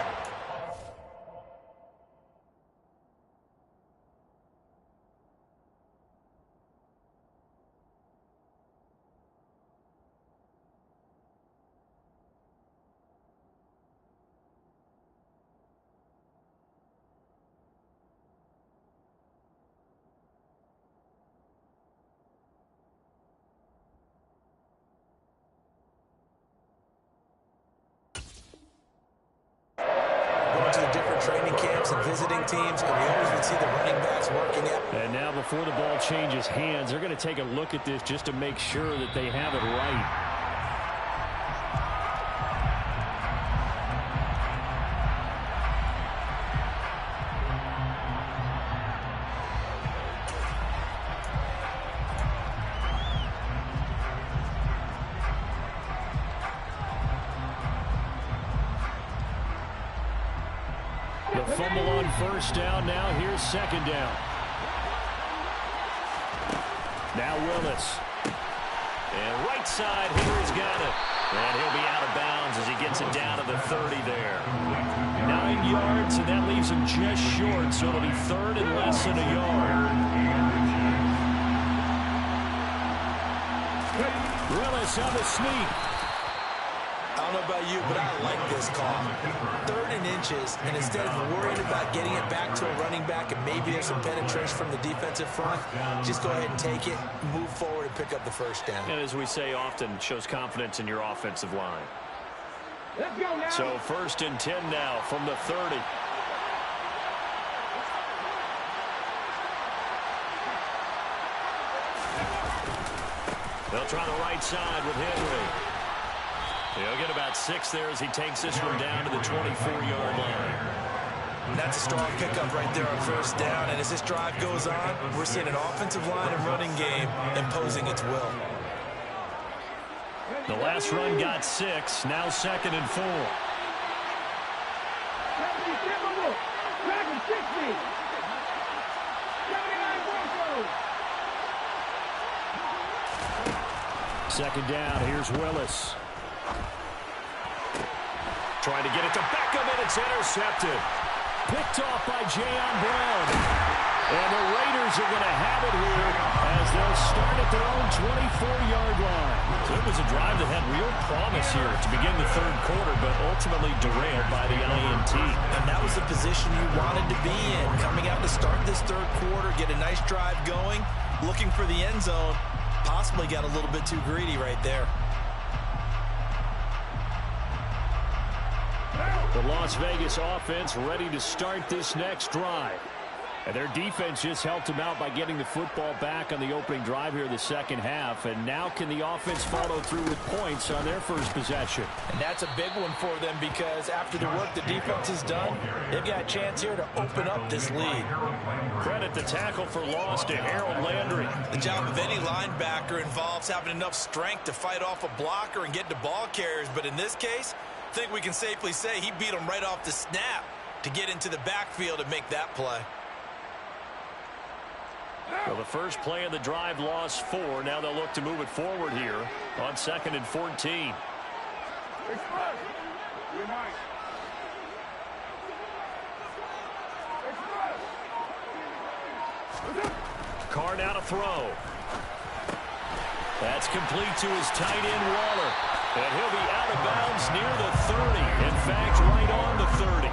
training camps and visiting teams, and we always would see the running backs working out. And now before the ball changes hands, they're going to take a look at this just to make sure that they have it right. Fumble on 1st down. Now here's 2nd down. Now Willis. And right side, Henry's got it. And he'll be out of bounds as he gets it down to the 30 there. 9 yards, and that leaves him just short, so it'll be 3rd and less than a yard. Willis on the sneak. I don't know about you, but I like this call. 3rd and inches, and instead of worrying about getting it back to a running back and maybe there's some penetration from the defensive front, just go ahead and take it, move forward, and pick up the 1st down. And as we say often, shows confidence in your offensive line. Let's go now. So 1st and 10 now from the 30. They'll try the right side with Henry. He'll get about 6 there as he takes this one down to the 24-yard line. And that's a strong pickup right there on 1st down. And as this drive goes on, we're seeing an offensive line and running game imposing its will. The last run got 6. Now 2nd and 4. Second down. Here's Willis. Trying to get it to Beckham, and it's intercepted. Picked off by Jayon Brown. And the Raiders are going to have it here as they'll start at their own 24-yard line. So it was a drive that had real promise here to begin the 3rd quarter, but ultimately derailed by the INT. And that was the position you wanted to be in. Coming out to start this 3rd quarter, get a nice drive going, looking for the end zone. Possibly got a little bit too greedy right there. The Las Vegas offense ready to start this next drive. And their defense just helped them out by getting the football back on the opening drive here in the 2nd half. And now can the offense follow through with points on their first possession? And that's a big one for them because after the work the defense has done, they've got a chance here to open up this lead. Credit the tackle for loss to Harold Landry. The job of any linebacker involves having enough strength to fight off a blocker and get to ball carriers. But in this case, I think we can safely say he beat him right off the snap to get into the backfield and make that play. Well, the first play of the drive lost 4. Now they'll look to move it forward here on 2nd and 14. Carr now to throw. That's complete to his tight end, Waller. And he'll be out of bounds near the 30. In fact, right on the 30.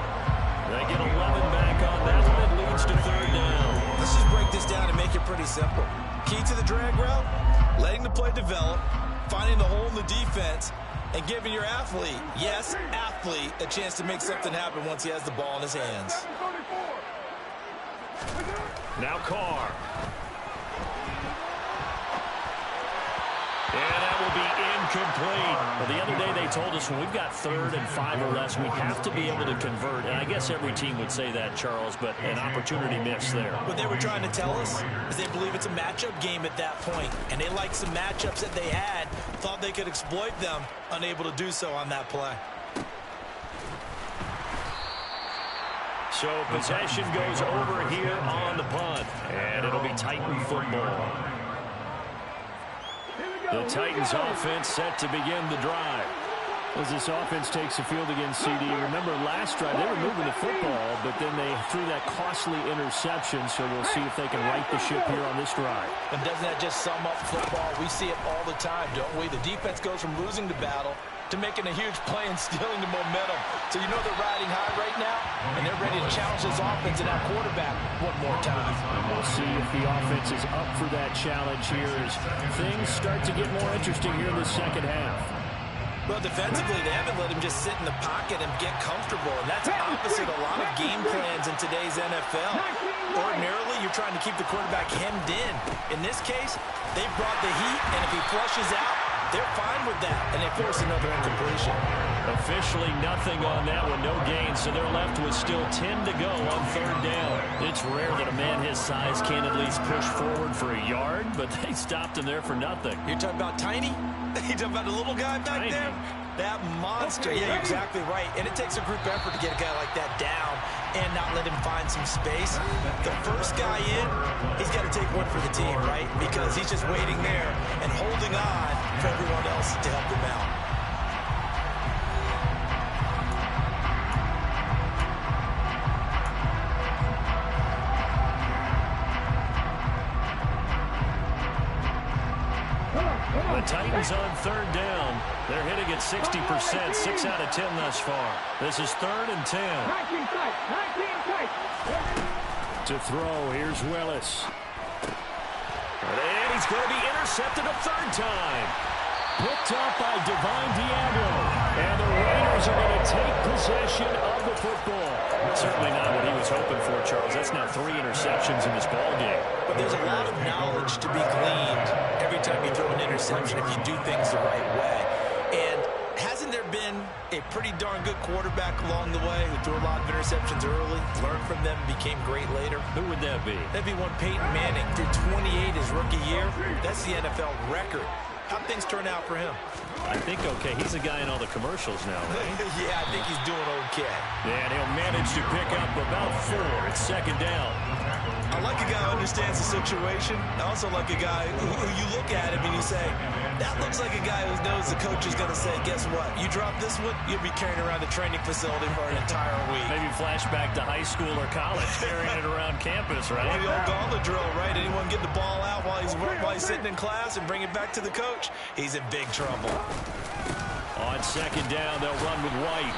They get 11 back on that one. It leads to 3rd down. Let's just break this down and make it pretty simple. Key to the drag route, letting the play develop, finding the hole in the defense, and giving your athlete, yes, athlete, a chance to make something happen once he has the ball in his hands. Now Carr. incomplete. Well, the other day they told us when we've got 3rd and 5 or less, we have to be able to convert. And I guess every team would say that, Charles, but an opportunity missed there. What they were trying to tell us is they believe it's a matchup game at that point, and they liked some matchups that they had, thought they could exploit them, unable to do so on that play. So possession goes over here on the punt, and it'll be Titan football. The Titans offense set to begin the drive. As this offense takes the field against CD, remember last drive they were moving the football, but then they threw that costly interception, so we'll see if they can right the ship here on this drive. And doesn't that just sum up football? We see it all the time, don't we? The defense goes from losing the battle to making a huge play and stealing the momentum. So you know they're riding high right now, and they're ready to challenge this offense and that quarterback one more time. We'll see if the offense is up for that challenge here as things start to get more interesting here in the second half. Well, defensively, they haven't let him just sit in the pocket and get comfortable, and that's opposite a lot of game plans in today's NFL. Ordinarily, you're trying to keep the quarterback hemmed in. In this case, they brought the heat, and if he flushes out, they're fine with that, and they force another incompletion. Officially nothing on that one, no gain, so they're left with still 10 to go on 3rd down. It's rare that a man his size can at least push forward for a yard, but they stopped him there for nothing. You're talking about Tiny? You're talking about the little guy back there? That monster. Yeah, you're exactly right. And it takes a group effort to get a guy like that down and not let him find some space. The first guy in, he's got to take one for the team, right? Because he's just waiting there and holding on for everyone else to help him out. The Titans on 3rd down. They're hitting at 60%, 6 out of 10 thus far. This is 3rd and 10. 19 tight. To throw, here's Willis. And he's going to be intercepted a 3rd time. Picked up by Divine Diablo. And the Raiders are going to take possession of the football. Certainly not what he was hoping for, Charles. That's now 3 interceptions in this ball game. But there's a lot of knowledge to be gleaned every time you throw an interception if you do things the right way. And hasn't there been a pretty darn good quarterback along the way who threw a lot of interceptions early, learned from them, became great later? Who would that be? That'd be one Peyton Manning. Threw 28 his rookie year. That's the NFL record. How'd things turn out for him? I think okay. He's a guy in all the commercials now, right? Yeah, I think he's doing okay. And he'll manage to pick up about 4. It's 2nd down. I like a guy who understands the situation. I also like a guy who you look at him and you say, that looks like a guy who knows the coach is going to say, guess what? You drop this one, you'll be carrying around the training facility for an entire week. Maybe flashback to high school or college, carrying it around campus, right? Or the old gauntlet drill, right? Anyone get the ball out while he's sitting in class and bring it back to the coach, he's in big trouble. On 2nd down, they'll run with White.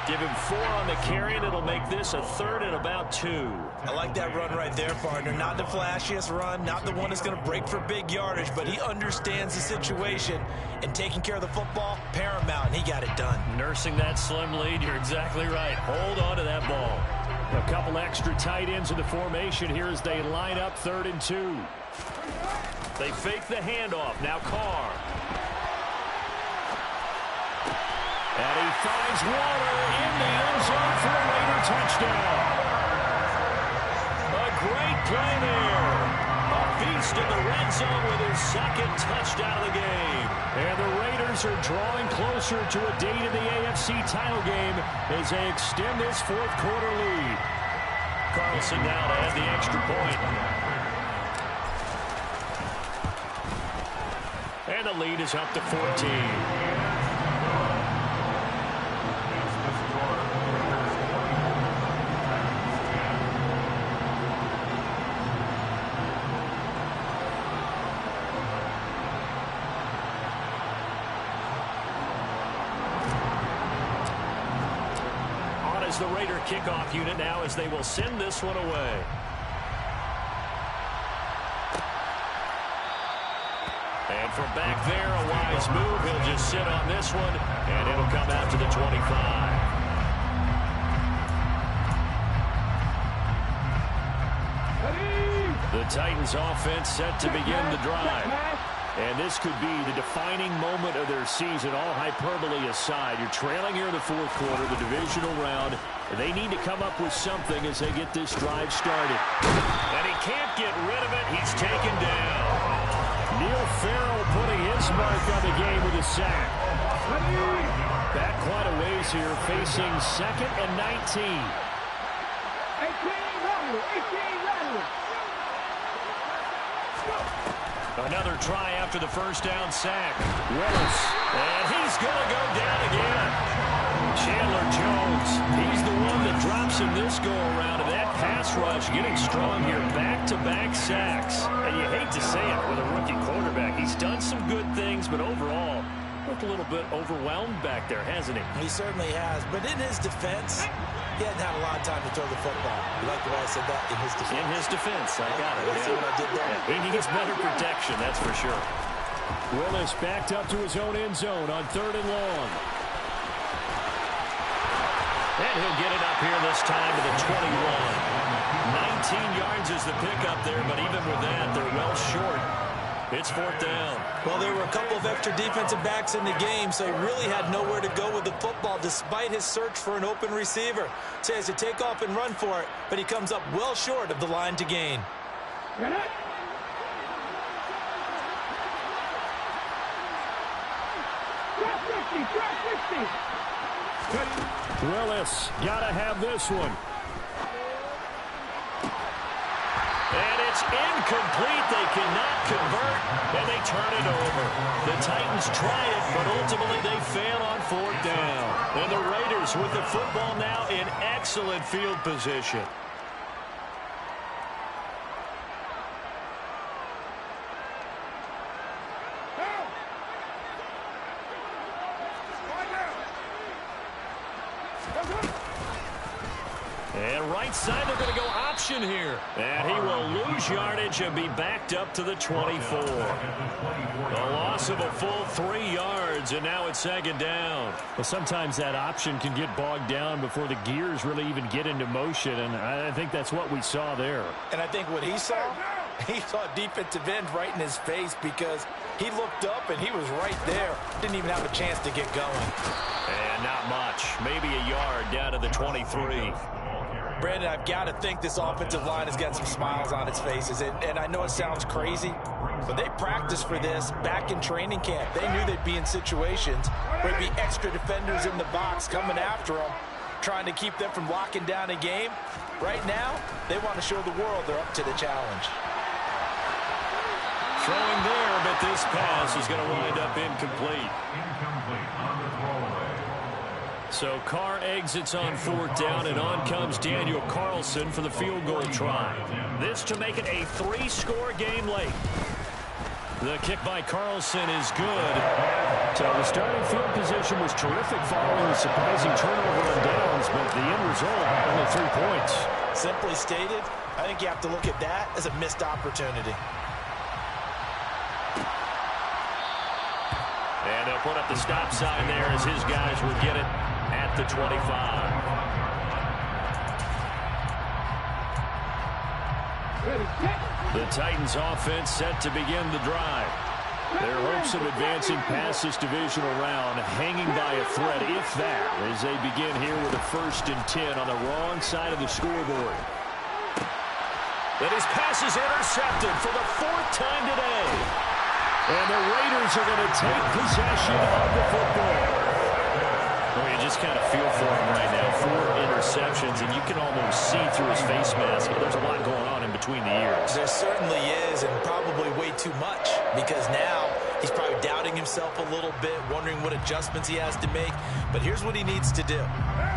Give him 4 on the carry, and it'll make this a 3rd and about 2. I like that run right there, partner. Not the flashiest run, not the one that's going to break for big yardage, but he understands the situation, and taking care of the football, paramount, and he got it done. Nursing that slim lead, you're exactly right. Hold on to that ball. A couple extra tight ends in the formation here as they line up 3rd and 2. They fake the handoff. Now Carr. And he finds Waller in the end zone for a Raider touchdown. A great play there. A feast in the red zone with his 2nd touchdown of the game. And the Raiders are drawing closer to a date in the AFC title game as they extend this 4th quarter lead. Carlson now to add the extra point. And the lead is up to 14. The Raider kickoff unit now as they will send this one away. And from back there, a wise move. He'll just sit on this one, and it'll come out to the 25. The Titans offense set to begin the drive. And this could be the defining moment of their season, all hyperbole aside. You're trailing here in the fourth quarter, the divisional round. They need to come up with something as they get this drive started. And he can't get rid of it. He's taken down. Neil Farrell putting his mark on the game with a sack. Back quite a ways here, facing 2nd and 19. 18 rattle. Another try after the first down sack. Willis, and he's going to go down again. Chandler Jones, he's the one that drops him this go-around. And that pass rush getting strong here. Back-to-back sacks. And you hate to say it with a rookie quarterback. He's done some good things, but overall, looked a little bit overwhelmed back there, hasn't he? He certainly has. But in his defense, he hadn't had a lot of time to throw the football. You like the way I said that? In his defense. In his defense, I got it. See what I did there? Yeah, he needs better protection, that's for sure. Willis backed up to his own end zone on 3rd and long. And he'll get it up here this time to the 21. 19 yards is the pickup there, but even with that, they're well short. It's 4th down. Well, there were a couple of extra defensive backs in the game, so he really had nowhere to go with the football despite his search for an open receiver. So he has to take off and run for it, but he comes up well short of the line to gain. Willis, gotta have this one. And it's incomplete. They cannot convert, and they turn it over. The Titans try it, but ultimately they fail on 4th down. And the Raiders with the football now in excellent field position. And right side, they're going to go option here. And he will lose yardage and be backed up to the 24. A loss of a full 3 yards, and now it's 2nd down. Well, sometimes that option can get bogged down before the gears really even get into motion, and I think that's what we saw there. And I think what he saw defensive end right in his face because he looked up and he was right there. Didn't even have a chance to get going. And not much. Maybe a yard down to the 23. Brandon, I've got to think this offensive line has got some smiles on its faces. And I know it sounds crazy, but they practiced for this back in training camp. They knew they'd be in situations where there'd be extra defenders in the box coming after them, trying to keep them from locking down a game. Right now, they want to show the world they're up to the challenge. Throwing there, but this pass is going to wind up incomplete. So Carr exits on 4th down, and on comes Daniel Carlson for the field goal try. This to make it a 3-score game late. The kick by Carlson is good. So the starting field position was terrific following the surprising turnover on downs, but the end result, only 3 points. Simply stated, I think you have to look at that as a missed opportunity. And they'll put up the stop sign there as his guys will get it at the 25. The Titans offense set to begin the drive. Their hopes of advancing past this divisional round hanging by a thread, if that, as they begin here with a 1st and 10 on the wrong side of the scoreboard. And his pass is intercepted for the 4th time today. And the Raiders are going to take possession of the football. Well, you just kind of feel for him right now. 4 interceptions, and you can almost see through his face mask. There's a lot going on in between the ears. There certainly is, and probably way too much, because now he's probably doubting himself a little bit, wondering what adjustments he has to make. But here's what he needs to do.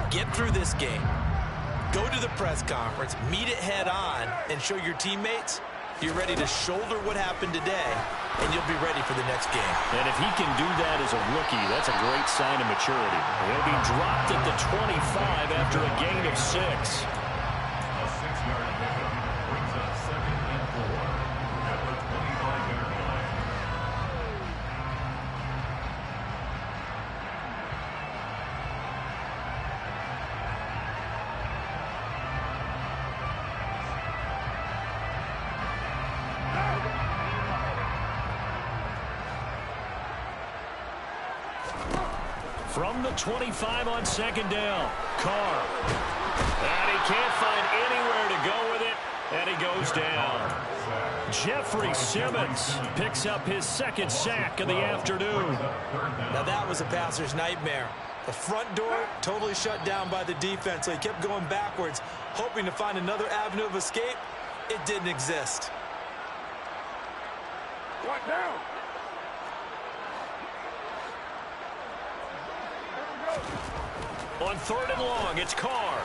Get through this game. Go to the press conference, meet it head on, and show your teammates you're ready to shoulder what happened today, and you'll be ready for the next game. And if he can do that as a rookie, that's a great sign of maturity. He'll be dropped at the 25 after a gain of 6. A 6-yard pickup brings up 2nd and 4 at the 25-yard line. From the 25 on second down, Carr. And he can't find anywhere to go with it, and he goes down. Jeffrey Simmons picks up his second sack of the afternoon. Now that was a passer's nightmare. The front door totally shut down by the defense, so he kept going backwards, hoping to find another avenue of escape. It didn't exist. What now? On third and long, it's Carr.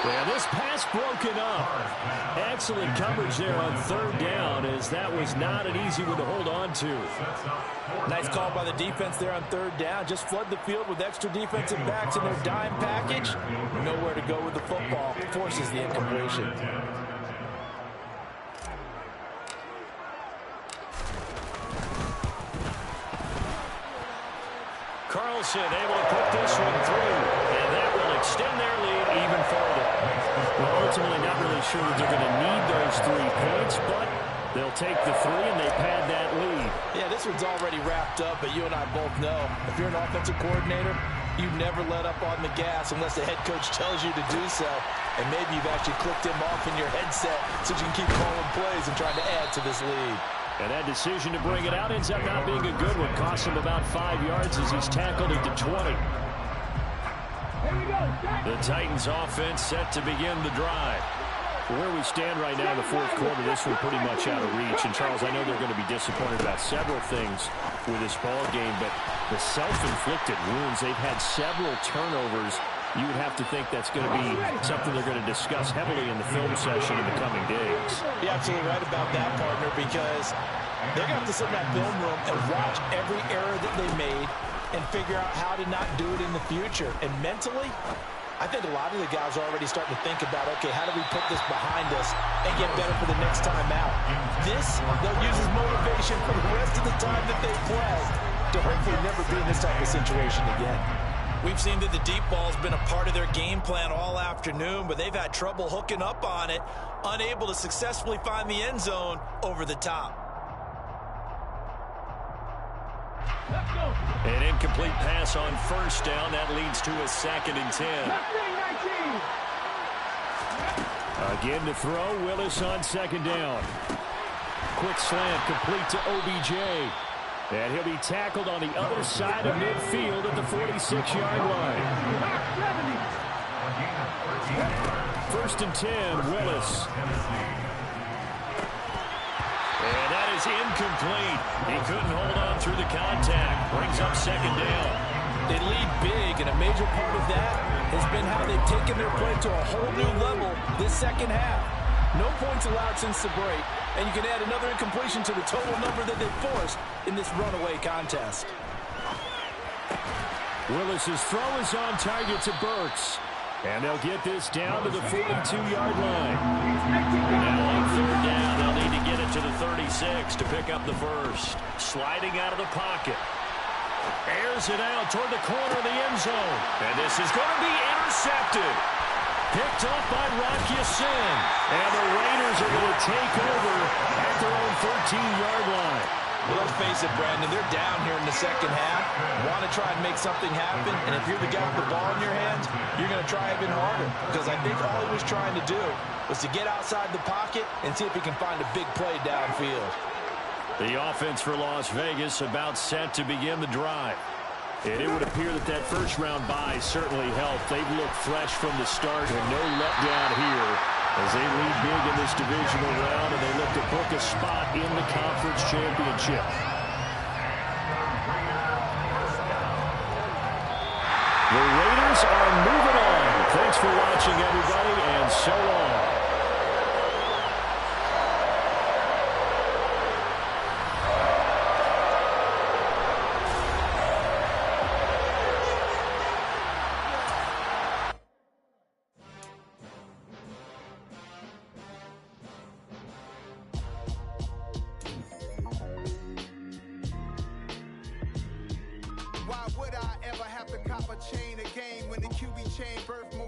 Yeah, this pass broken up. Excellent coverage there on third down, as that was not an easy one to hold on to. Nice call by the defense there on third down. Just flood the field with extra defensive backs in their dime package. Nowhere to go with the football. Forces the incompletion. Carlson able to put this one through, and that will extend their lead even further. Well, ultimately not really sure that they're going to need those 3 points, but they'll take the 3 and they pad that lead. Yeah, this one's already wrapped up, but you and I both know if you're an offensive coordinator, you never let up on the gas unless the head coach tells you to do so. And maybe you've actually clicked him off in your headset so you can keep calling plays and trying to add to this lead. And that decision to bring it out ends up not being a good one. Costs him about 5 yards as he's tackled at the 20. The Titans offense set to begin the drive. Where we stand right now in the fourth quarter, this one pretty much out of reach. And, Charles, I know they're going to be disappointed about several things with this ball game, but the self-inflicted wounds, they've had several turnovers. You would have to think that's going to be something they're going to discuss heavily in the film session in the coming days. You're absolutely right about that, partner, because they're going to have to sit in that film room and watch every error that they made and figure out how to not do it in the future. And mentally, I think a lot of the guys are already starting to think about, okay, how do we put this behind us and get better for the next time out? This, they'll use as motivation for the rest of the time that they play to hopefully never be in this type of situation again. We've seen that the deep ball's been a part of their game plan all afternoon, but they've had trouble hooking up on it, unable to successfully find the end zone over the top. An incomplete pass on first down. That leads to a 2nd and 10. Again to throw. Willis on second down. Quick slant complete to OBJ. And he'll be tackled on the other side of midfield at the 46-yard line. 1st and 10, Willis. And that is incomplete. He couldn't hold on through the contact. Brings up second down. They lead big, and a major part of that has been how they've taken their play to a whole new level this second half. No points allowed since the break, and you can add another incompletion to the total number that they've forced in this runaway contest. Willis's throw is on target to Burks. And they'll get this down to the 42-yard line. Now on third down, they'll need to get it to the 36 to pick up the first. Sliding out of the pocket. Airs it out toward the corner of the end zone. And this is going to be intercepted. Picked up by Rock Ya-Sin. And the Raiders are going to take over at their own 13-yard line. Well, let's face it, Brandon, they're down here in the second half. Want to try and make something happen, and if you're the guy with the ball in your hands, you're going to try even harder. Because I think all he was trying to do was to get outside the pocket and see if he can find a big play downfield. The offense for Las Vegas about set to begin the drive. And it would appear that that first-round bye certainly helped. They've looked fresh from the start and no letdown here as they lead big in this divisional round, and they look to book a spot in the conference championship. The Raiders are moving on. Thanks for watching, everybody, and so long. Why would I ever have to cop a chain a game when the QB chain birth more?